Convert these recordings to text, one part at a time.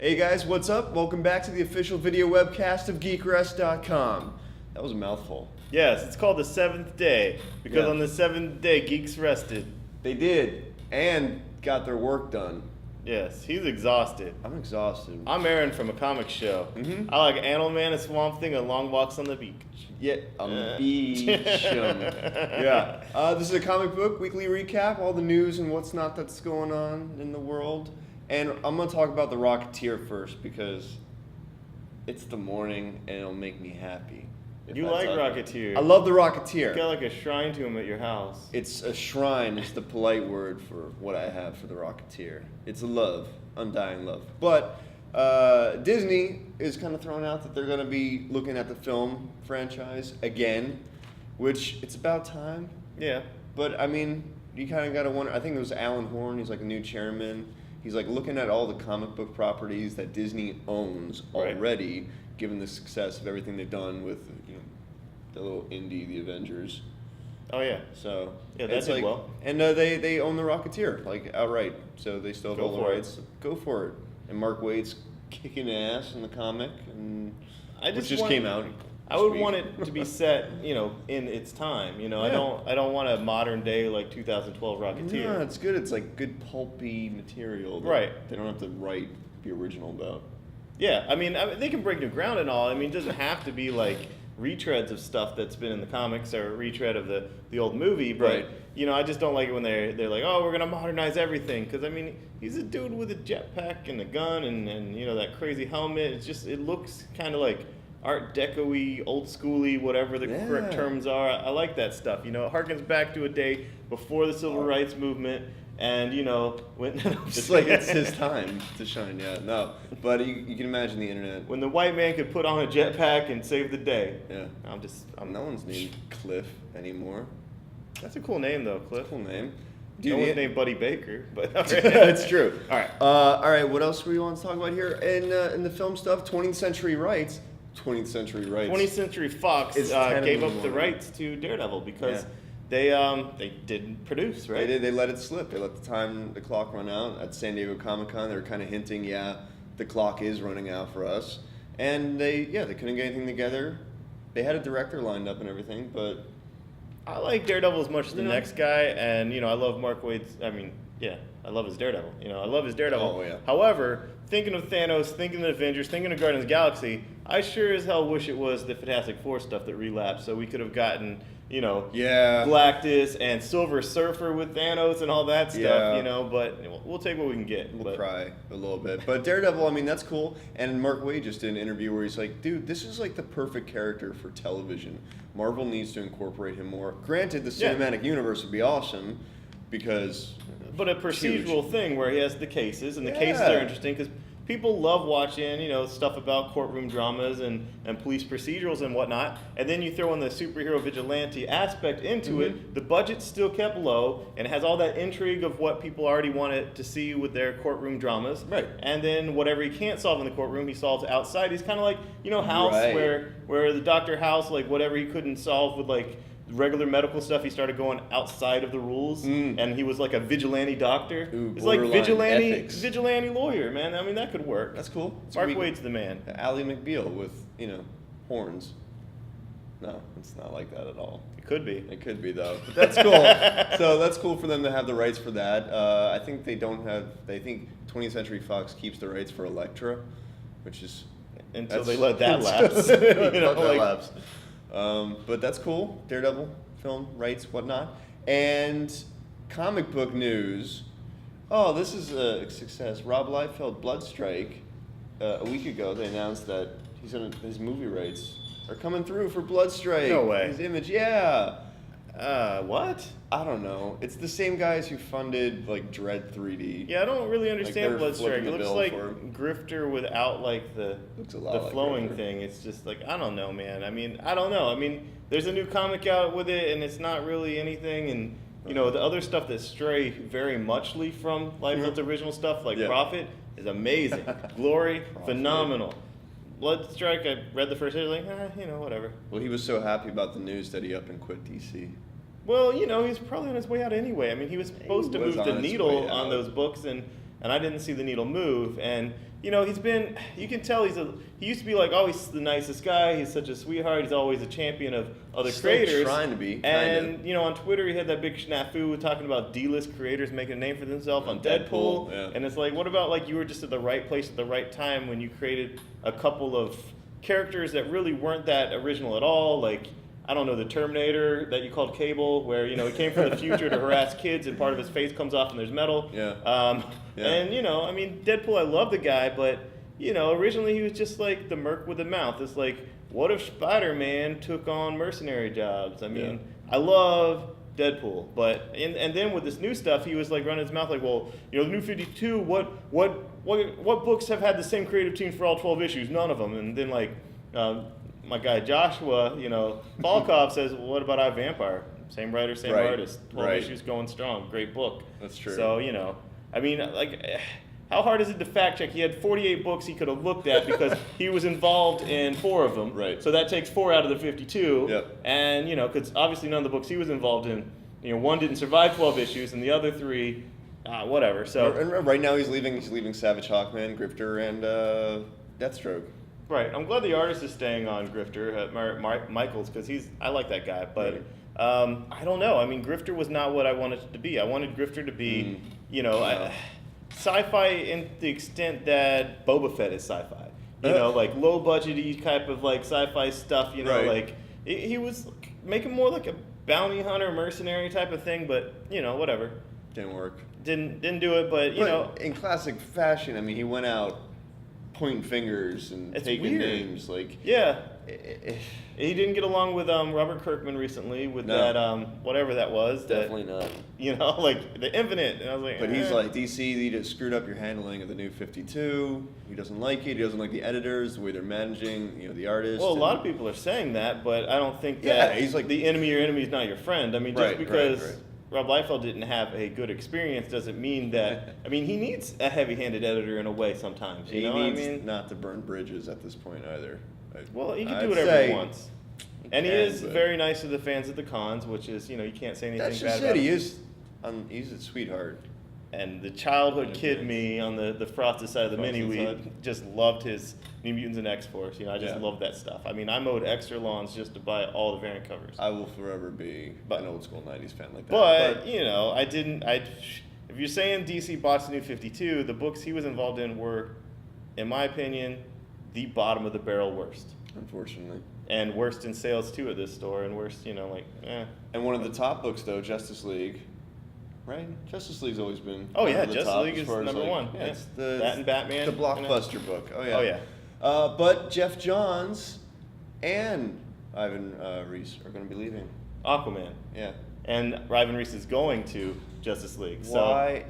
Hey guys, what's up? Welcome back to the official video webcast of GeekRest.com. That was a mouthful. Yes, it's called the 7th day, because on the 7th day, geeks rested. They did, and got their work done. Yes, he's exhausted. I'm exhausted. I'm Aaron from a comic show. I like Animal Man, a Swamp Thing, and long walks on the beach. Yeah, beach. Yeah. This is a comic book weekly recap, all the news and what's not that's going on in the world. And I'm going to talk about the Rocketeer first because it's the morning and it'll make me happy. You like Rocketeer. I love the Rocketeer. You got like a shrine to him at your house. It's a shrine. It's the polite word for what I have for the Rocketeer. It's a love, undying love. But Disney is kind of throwing out that they're going to be looking at the film franchise again, which it's about time. Yeah. But, I mean, you kind of got to wonder. I think it was Alan Horn. He's like a new chairman. He's like looking at all the comic book properties that Disney owns already, given the success of everything they've done with, you know, the little indie, the Avengers. Oh yeah. So yeah, that did well. And they own the Rocketeer like outright, so they still have all the rights. Go for it. And Mark Waid's kicking ass in the comic, and which just came out. I would want it to be set, you know, in its time. You know, yeah. I don't want a modern day like 2012 Rocketeer. No, it's good. It's like good pulpy material. Right. They don't have to write the original about. Yeah, I mean they can break new ground and all. I mean, it doesn't have to be like retreads of stuff that's been in the comics or a retread of the old movie. But you know, I just don't like it when they're like, oh, we're gonna modernize everything, because I mean, he's a dude with a jetpack and a gun and you know that crazy helmet. It's just, it looks kind of like Art Deco-y, old schooly, whatever the correct terms are. I like that stuff. You know, it harkens back to a day before the civil rights movement, and you know, when it's like it's his time to shine. Yeah, no, but you can imagine the internet when the white man could put on a jetpack and save the day. Yeah, no one's named Cliff anymore. That's a cool name though, Cliff. Cool name. No one's named Buddy Baker, but it's true. All right. All right. What else do we want to talk about here in the film stuff? 20th Century Rights. 20th Century Rights. 20th Century Fox gave up the rights to Daredevil because they didn't produce, right? They let it slip. They let the clock run out at San Diego Comic-Con. They were kind of hinting, the clock is running out for us, and they couldn't get anything together. They had a director lined up and everything, but I like Daredevil as much as the next guy, and you know I love Mark Waid's. I mean, I love his Daredevil. You know, I love his Daredevil. Oh yeah. However, thinking of Thanos, thinking of Avengers, thinking of Guardians of the Galaxy, I sure as hell wish it was the Fantastic Four stuff that relapsed, so we could have gotten, you know, Galactus and Silver Surfer with Thanos and all that stuff, you know, but we'll take what we can get. We'll cry a little bit. But Daredevil, I mean, that's cool. And Mark Waid just did an interview where he's like, dude, this is like the perfect character for television. Marvel needs to incorporate him more. Granted, the cinematic universe would be awesome because... But a procedural thing where he has the cases, and the cases are interesting because people love watching, you know, stuff about courtroom dramas and police procedurals and whatnot, and then you throw in the superhero vigilante aspect into it. The budget's still kept low, and it has all that intrigue of what people already wanted to see with their courtroom dramas. Right. And then whatever he can't solve in the courtroom, he solves outside. He's kind of like, you know, House, where the Dr. House, like whatever he couldn't solve with like regular medical stuff, he started going outside of the rules, and he was like a vigilante doctor. It's like vigilante lawyer, man. I mean, that could work. That's cool. Mark Waid's the man. Ally McBeal with, you know, horns. No, it's not like that at all. It could be. It could be though. But that's cool. So that's cool for them to have the rights for that. I think they don't have. They think 20th Century Fox keeps the rights for Elektra, which is until they let that lapse. Lapse. But that's cool. Daredevil, film, rights, whatnot. And comic book news. Oh, this is a success. Rob Liefeld, Bloodstrike. A week ago, they announced that his movie rights are coming through for Bloodstrike. No way. His Image, what? I don't know. It's the same guys who funded like Dread 3D. Yeah, I don't really understand Bloodstrike. It looks like Grifter without like the flowing thing. It's just like, I don't know, man. I mean, I don't know. I mean, there's a new comic out with it, and it's not really anything. And you know, the other stuff that stray very muchly from Liefeld's original stuff, like Prophet, is amazing. Glory, phenomenal. Bloodstrike, I read the first issue, like, you know, whatever. Well, he was so happy about the news that he up and quit DC. Well, you know, he's probably on his way out anyway. I mean, he was supposed to move the needle on those books, and I didn't see the needle move. And you can tell he used to be like, oh, he's the nicest guy, he's such a sweetheart, he's always a champion of other creators. Trying to be. And, on Twitter he had that big snafu talking about D-list creators making a name for themselves on Deadpool. Yeah. And it's like, what about like you were just at the right place at the right time when you created a couple of characters that really weren't that original at all, like, I don't know, the Terminator that you called Cable, where, he came from the future to harass kids and part of his face comes off and there's metal. Yeah. And, Deadpool, I love the guy, but, originally he was just like the merc with the mouth. It's like, what if Spider-Man took on mercenary jobs? I mean, I love Deadpool, but, and then with this new stuff, he was like running his mouth like, well, the New 52, what books have had the same creative team for all 12 issues? None of them. And then like, my guy Joshua, Balkov says, well, what about I Vampire? Same writer, same artist. 12 issues going strong. Great book. That's true. So, how hard is it to fact check? He had 48 books he could have looked at because he was involved in 4 of them. Right. So that takes 4 out of the 52. Yep. And, because obviously none of the books he was involved in, one didn't survive 12 issues and the other 3, whatever. So. And right now he's leaving Savage Hawkman, Grifter, and Deathstroke. Right. I'm glad the artist is staying on Grifter, Michaels, because I like that guy. But I don't know. I mean, Grifter was not what I wanted it to be. I wanted Grifter to be, sci-fi in the extent that Boba Fett is sci-fi. Like low budgety type of like sci-fi stuff. Like he was making more like a bounty hunter, mercenary type of thing. But whatever. Didn't work. Didn't do it. But in classic fashion, I mean, he went out pointing fingers and taking weird. names, like he didn't get along with Robert Kirkman recently with that whatever that was. Definitely not. Like the Infinite, and I was like. But he's like, DC, you just screwed up your handling of the New 52. He doesn't like it. He doesn't like the editors, the way they're managing, the artists. Well, a lot of people are saying that, but I don't think that he's like the enemy of your enemy is not your friend. I mean, just because. Right. Rob Liefeld didn't have a good experience doesn't mean that. I mean, he needs a heavy-handed editor in a way sometimes. He needs not to burn bridges at this point either. Well, he can do whatever he wants, and he is very nice to the fans at the cons, which is you can't say anything that's bad just about it. him. He's a sweetheart. And the childhood kid me on the frosted side of the mini-wheat just loved his New Mutants and X-Force. I just love that stuff. I mean, I mowed extra lawns just to buy all the variant covers. I will forever be an old school 90s fan like that. But if you're saying DC botched the New 52, the books he was involved in were, in my opinion, the bottom of the barrel worst. Unfortunately. And worst in sales, too, at this store. And worst, And one of the top books, though, Justice League. Right? Justice League's always been Justice League is number one. Yeah, it's that and Batman. The blockbuster book. Oh, yeah. Oh, yeah. But Jeff Johns and Ivan Reis are going to be leaving. Aquaman. Yeah. And Ivan Reis is going to Justice League. Why?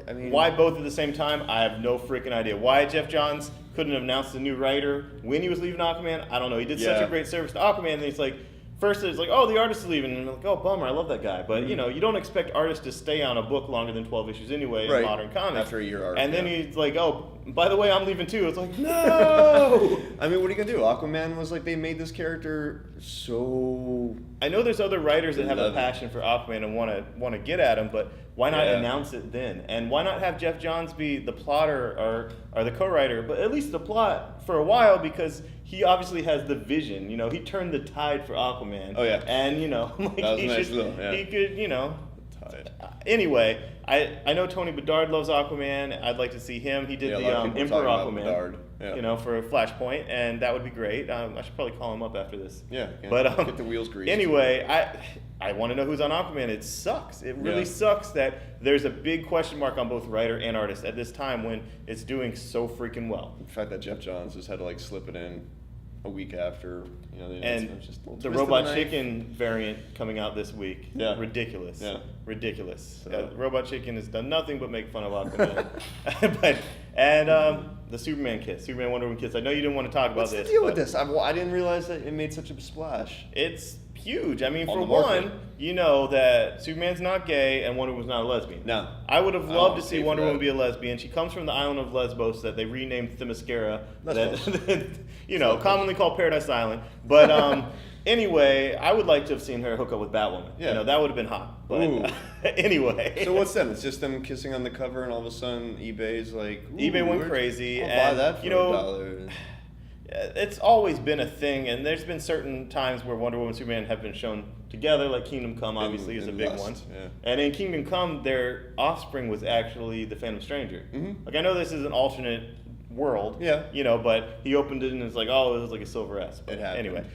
I mean... Why both at the same time? I have no freaking idea. Why Jeff Johns couldn't have announced a new writer when he was leaving Aquaman? I don't know. He did such a great service to Aquaman, and he's like... First, it's like, oh, the artist is leaving, and I'm like, oh, bummer, I love that guy. But you don't expect artists to stay on a book longer than 12 issues anyway in modern comics. After a year arc. And then he's like, oh, by the way, I'm leaving too. It's like, no. I mean, what are you gonna do? Aquaman was like they made this character so. I know there's other writers that have a passion for Aquaman and want to get at him, but why not announce it then? And why not have Jeff Johns be the plotter or the co-writer, but at least the plot for a while, because he obviously has the vision. He turned the tide for Aquaman. Oh yeah. And like that was he could Anyway, I know Tony Bedard loves Aquaman. I'd like to see him. He did the Emperor Aquaman. For Flashpoint, and that would be great. I should probably call him up after this. Yeah, but get the wheels greased. Anyway, I want to know who's on Aquaman. It sucks. It really sucks that there's a big question mark on both writer and artist at this time when it's doing so freaking well. The fact that Jeff Johns just had to slip it in a week after, and the Robot Chicken variant coming out this week. Yeah. Ridiculous. Yeah. Ridiculous. So. Robot Chicken has done nothing but make fun of Aquaman. The Superman kiss, Superman Wonder Woman kiss. I know you didn't want to talk about What's this. What's the deal with this? I didn't realize that it made such a splash. It's huge. I mean, for one, you know that Superman's not gay and Wonder Woman's not a lesbian. No. I would have loved to see Wonder Woman be a lesbian. She comes from the island of Lesbos that they renamed Themyscira, commonly called Paradise Island. But Anyway, I would like to have seen her hook up with Batwoman. Yeah. You know, that would have been hot. But Ooh. anyway. So what's them? It's just them kissing on the cover, and all of a sudden eBay's like, eBay went crazy. I'll and, buy that for you know, $1. it's always been a thing, and there's been certain times where Wonder Woman and Superman have been shown together, like Kingdom Come obviously is a big Lust, one. yeah. And in Kingdom Come, their offspring was actually the Phantom Stranger. Mm-hmm. Like, I know this is an alternate world, Yeah. you know, but he opened it and it's like, oh, it was like a silver S. But It happened. anyway,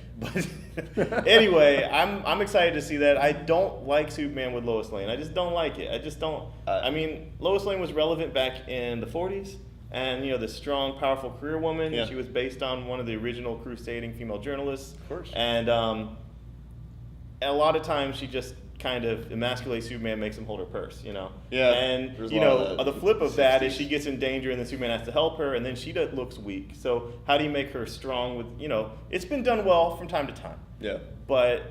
but anyway, I'm excited to see that. I don't like Superman with Lois Lane. I just don't like it. I just don't. I mean, Lois Lane was relevant back in the 40s. And, you know, this strong, powerful career woman. Yeah. She was based on one of the original crusading female journalists. Of course. And a lot of times she just kind of emasculates Superman, makes him hold her purse, you know? Yeah, And, there's a you lot know, of that the flip of that is 60s. she gets in danger and then Superman has to help her, and then she looks weak. So how do you make her strong with, you know, it's been done well from time to time. Yeah. But,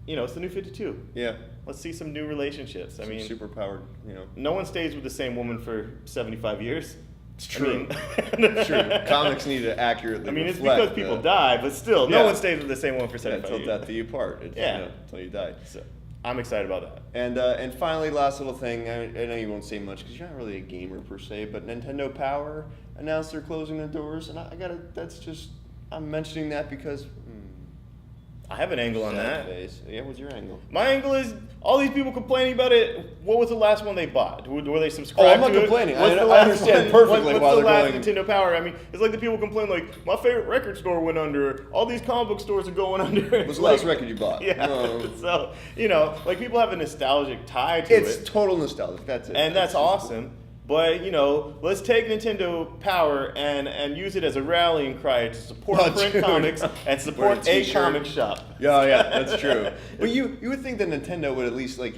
you know, it's the new 52. Yeah. Let's see some new relationships. I Some mean, super powered, you know. no one stays with the same woman for 75 years. It's true. I mean, It's true. Comics need to accurately I mean, it's reflect because people the- die, but still, Yeah. no one stays with the same one for Yeah, 75 until years. death do you part. It's, Yeah. you know, until you die. So, I'm excited about that. And finally, last little thing. I know you won't say much because you're not really a gamer per se, but Nintendo Power announced they're closing their doors, and I gotta. That's just. I'm mentioning that because. I have an angle on sad that. face. Yeah, what's your angle? My angle is all these people complaining about it. What was the last one they bought? Were they subscribed Oh, I'm not to it? complaining. What's I the last understand one? perfectly What's why the they're last going- Nintendo Power? I mean, it's like the people complain like, my favorite record store went under. All these comic book stores are going under. What was the last record you bought? Yeah. Oh. So, you know, like people have a nostalgic tie to It's it. total nostalgia. That's it. And that's just- awesome. But, you know, let's take Nintendo Power and use it as a rallying cry to support Oh, print dude. comics and Wear support a a t-shirt. comic shop. Yeah, that's true. But you would think that Nintendo would at least like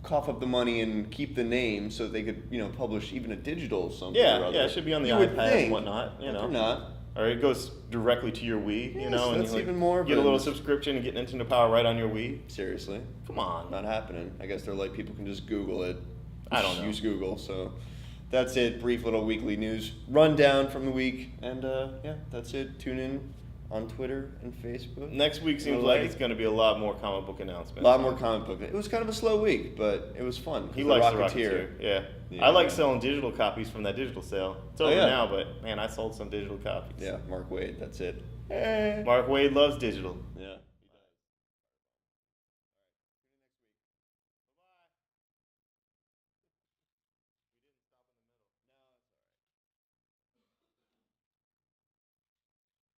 cough up the money and keep the name so they could publish even a digital something. or Yeah, other. yeah, it should be on the You would iPad think, and whatnot, you but know. they're not. Or it goes directly to your Wii, you Yes, know, and that's you even more get a little than- subscription and get Nintendo Power right on your Wii. Seriously, Come on. not happening. I guess they're like people can just Google it. I don't know. Use Google. So that's it. Brief little weekly news rundown from the week, and yeah, that's it. Tune in on Twitter and Facebook. Next week seems Like- like it's going to be a lot more comic book announcements. A lot more comic book. It was kind of a slow week, but it was fun. He The likes the Rocketeer. Yeah. Yeah. I like selling digital copies from that digital sale. It's over yeah. now, but man, I sold some digital copies. Yeah, Mark Wade. That's it. Mark Wade loves digital. Yeah.